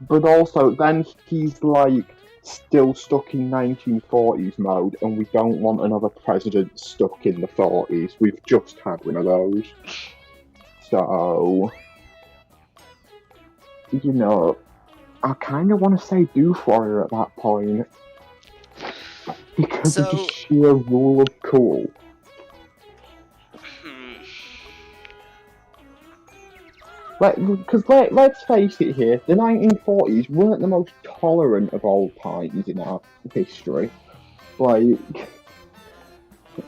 But also, then he's like still stuck in 1940s mode, and we don't want another president stuck in the 40s. We've just had one of those. So, you know, I kind of want to say Doof Warrior at that point. Because of the sheer rule of cool. Because let's face it here, the 1940s weren't the most tolerant of all times in our history. Like,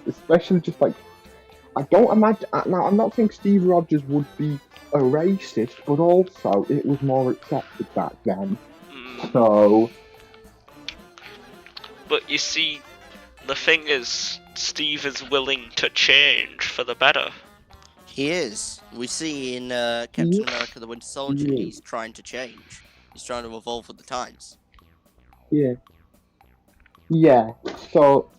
especially just like, I don't imagine, now I'm not saying Steve Rogers would be a racist, but also it was more accepted back then. So... But you see, the thing is, Steve is willing to change for the better. He is. We see in Captain America the Winter Soldier, he's trying to change. He's trying to evolve with the times. Yeah. Yeah, so...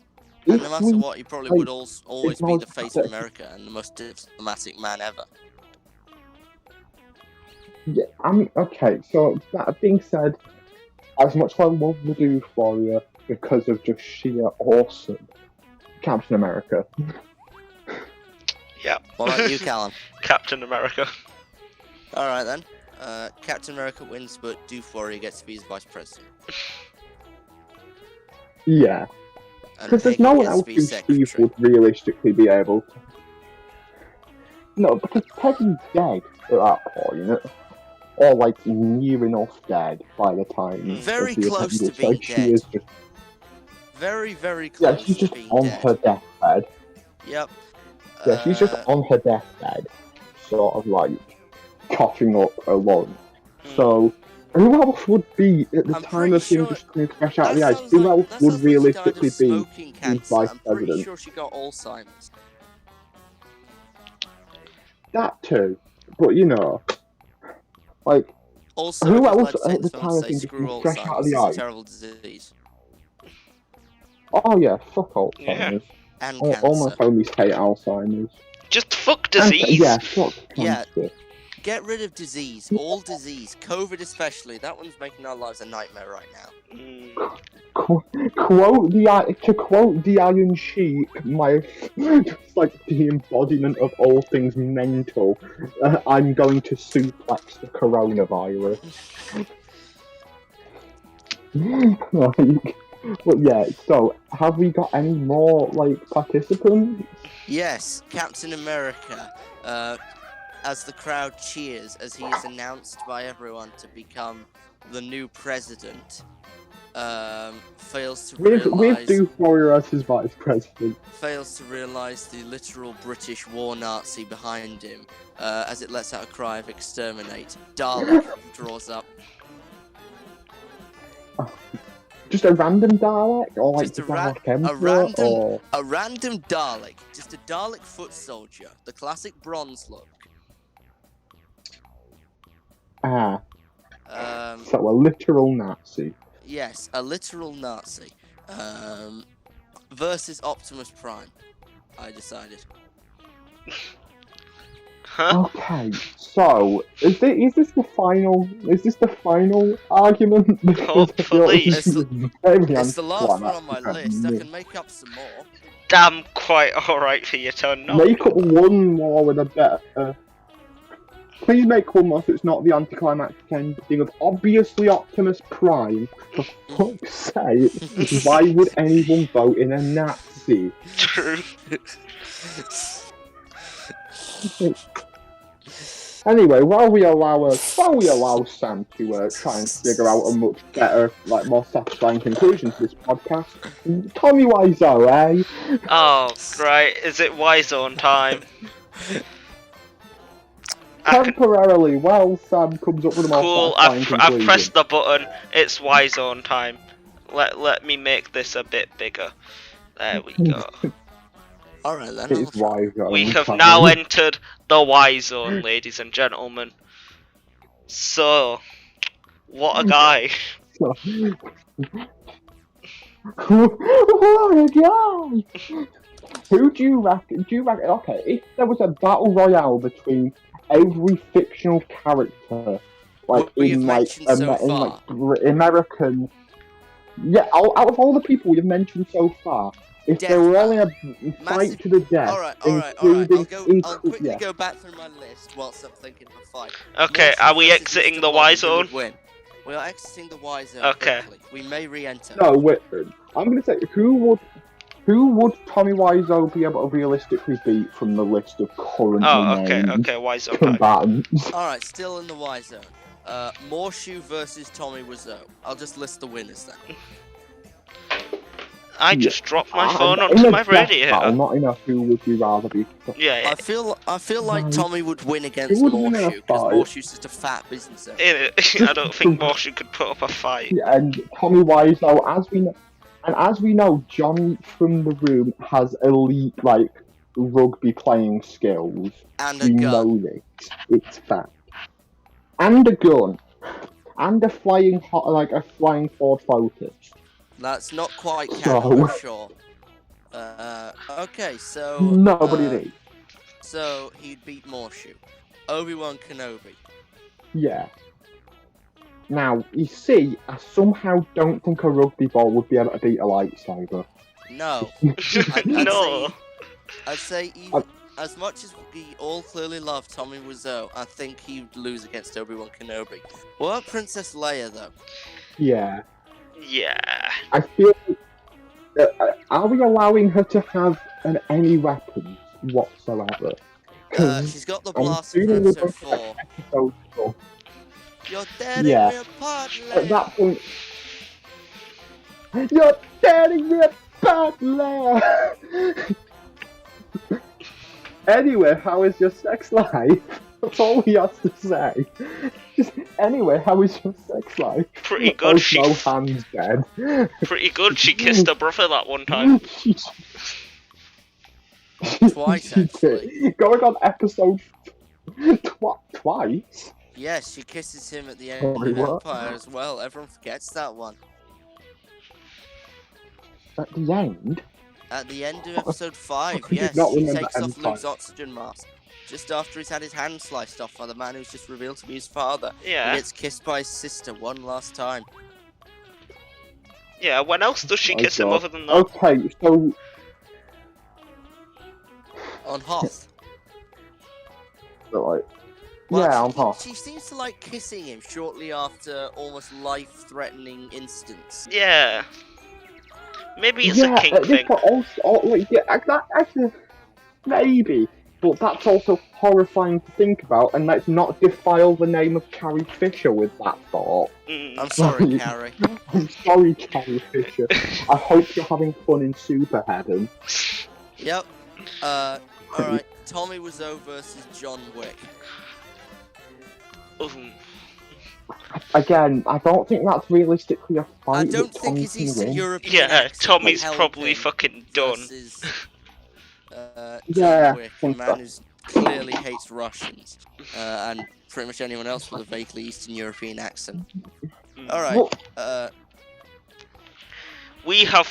And no matter what, he probably would always be the face of America and the most diplomatic man ever. Yeah, I mean, okay, so that being said, as much as I love the Doof Warrior because of just sheer awesome, Captain America. Yeah. What about you, Callum? Captain America. Alright then. Captain America wins, but Doof Warrior gets to be his vice president. Yeah. Because there's no one else who Steve would realistically be able to. No, because Peggy's dead at that point. Or like near enough dead by the time. Very close to being dead. She is just... Very, very close. Yeah, she's just to being on dead. her deathbed. Yep. Yeah, she's just on her deathbed, sort of like coughing up a lung. So, who else would be at the time of him just coming fresh out of the ice? Who else would realistically be his vice I'm president? pretty sure she got Alzheimer's. That too, but you know, like Also, who because else I'd at the say time of him just screw coming fresh out of Alzheimer's, the it's a ice? terrible disease. Oh yeah, fuck Alzheimer's. And All my cancer. homies hate Alzheimer's. Just fuck disease. Yeah, fuck Yeah. cancer. Get rid of disease, all disease, COVID especially. That one's making our lives a nightmare right now. To quote the Iron Sheik, just like the embodiment of all things mental, I'm going to suplex the coronavirus. Like, but yeah, so have we got any more like participants? Yes, Captain America, as the crowd cheers as he is announced by everyone to become the new president, fails to With realise Doof Warrior as his vice president. the literal British war Nazi behind him, as it lets out a cry of exterminate. Dalek draws up. Just a random Dalek, or like Just the a Dalek Emperor, or A random Dalek, just a Dalek foot soldier, the classic bronze look. So a literal Nazi. Yes, a literal Nazi. Versus Optimus Prime, I decided. Huh? Okay, so is this the final argument? Hopefully. It's the last one on my list. I can make up some more. Damn, quite alright for you to not. Make up one more with a better. Please make one more so it's not the anticlimactic ending of obviously Optimus Prime. For fuck's sake, why would anyone vote in a Nazi? True. Anyway, while we allow Sam to try and figure out a much better, like more satisfying conclusion to this podcast, Tommy Wiseau, eh? Oh, right. Is it Wiseau time? Temporarily, while Sam comes up with a more Cool. satisfying conclusion. I've pressed the button. It's Wiseau time. Let me make this a bit bigger. There we go. Alright then. It is Wiseau. We have now entered the Y Zone, ladies and gentlemen. So, what a guy. What a guy! Who do you reckon? Okay, if there was a battle royale between every fictional character, like in American, yeah, out of all the people you've mentioned so far, if there were only a fight to the death, Alright. including, I'll quickly go back through my list whilst I'm thinking of a fight. Okay, Morshu are we versus exiting Mr. the Blobby, Y who Zone? would win? We are exiting the Y zone Okay. quickly. We may re-enter. No, wait. I'm gonna say who would Tommy Wiseau be able to realistically beat from the list of currently Oh, okay, named okay. Wiseau back. combatants? Alright, still in the Y zone. Morshu versus Tommy Wiseau. I'll just list the winners then. I just dropped my phone In onto a my death battle, radiator. not in a who would you rather be. Yeah, I feel like Right. Tommy would win against Who would win in a Morshu because fight? Morshu's just a fat business owner. I don't think Morshu could put up a fight. And Tommy Wiseau, as we know, Johnny from the room has elite rugby playing skills. And a We gun. know this. It's fact. And a gun. And a flying Ford Focus. That's not quite So- canon, I'm sure. Okay, so... Nobody needs. So, he'd beat Morshu. Obi-Wan Kenobi. Yeah. Now, you see, I somehow don't think a rugby ball would be able to beat a lightsaber. No. No. I'd say even, as much as we all clearly love Tommy Wiseau, I think he'd lose against Obi-Wan Kenobi. What about Princess Leia, though? Yeah. Yeah. I feel. Are we allowing her to have any weapons whatsoever? 'Cause She's got the I'm blaster assuming from we're episode going to 4. episode 4. You're tearing Yeah. me apart, Leia! At that point. You're tearing me apart, Leia! Anyway, how is your sex life? That's all he has to say. Just, anyway, how is your sex life? Pretty good. Oh, She no hands dead. pretty good. She kissed her brother that one time. Twice, actually. Going on episode twice. Yes, she kisses him at the end Sorry, of what? Empire as well. Everyone forgets that one. At the end. At the end of episode 5, could you yes, not she remember takes off Empire? Luke's oxygen mask. Just after he's had his hand sliced off by the man who's just revealed to be his father. He Yeah. gets kissed by his sister one last time. Yeah. When else does she My kiss him God. other than that? Okay, so On Hoth. like, Well, yeah, I'm she, Hoth. she seems to like kissing him shortly after almost life-threatening incidents. Yeah. Maybe it's Yeah, a kink at this thing. point also, actually, maybe, but that's also horrifying to think about, and let's not defile the name of Carrie Fisher with that thought. Mm. I'm sorry, Right. Carrie. I'm sorry, Carrie Fisher. I hope you're having fun in Superheaven. Yep. Alright. Tommy Wiseau versus John Wick. Ooh. Again, I don't think that's realistically a fight. I don't that think Tommy his can Eastern win. European Yeah. accent Tommy's will help probably him fucking done. versus, Yeah, John Wick, a think man so. who clearly hates Russians, and pretty much anyone else with a vaguely Eastern European accent. Mm. Alright, Well, uh, We have